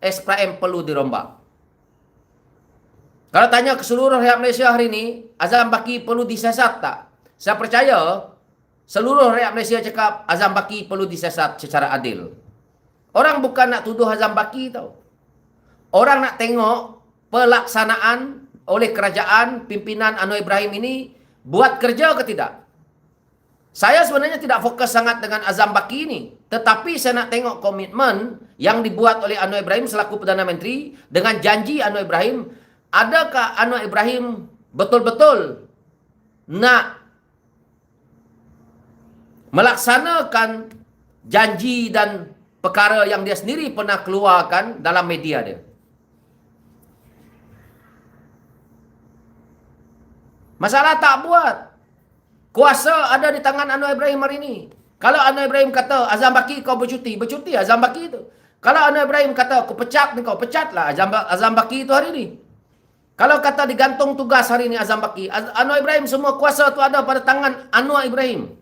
SPM perlu dirombak. Kalau tanya ke seluruh rakyat Malaysia hari ini, azam baki perlu disiasat tak? Saya percaya seluruh rakyat Malaysia cakap azam baki perlu disiasat secara adil. Orang bukan nak tuduh azam baki tau. Orang nak tengok pelaksanaan oleh kerajaan pimpinan Anwar Ibrahim ini buat kerja ke tidak. Saya sebenarnya tidak fokus sangat dengan azam baki ini. Tetapi saya nak tengok komitmen yang dibuat oleh Anwar Ibrahim selaku Perdana Menteri dengan janji Anwar Ibrahim. Adakah Anwar Ibrahim betul-betul nak melaksanakan janji dan perkara yang dia sendiri pernah keluarkan dalam media dia? Masalah tak buat. Kuasa ada di tangan Anwar Ibrahim hari ini. Kalau Anwar Ibrahim kata, Azam Baki kau bercuti, bercuti Azam Baki itu. Kalau Anwar Ibrahim kata, kau pecat ni kau, pecatlah Azam Baki itu hari ini. Kalau kata digantung tugas hari ini Azam Baki, Anwar Ibrahim semua kuasa itu ada pada tangan Anwar Ibrahim.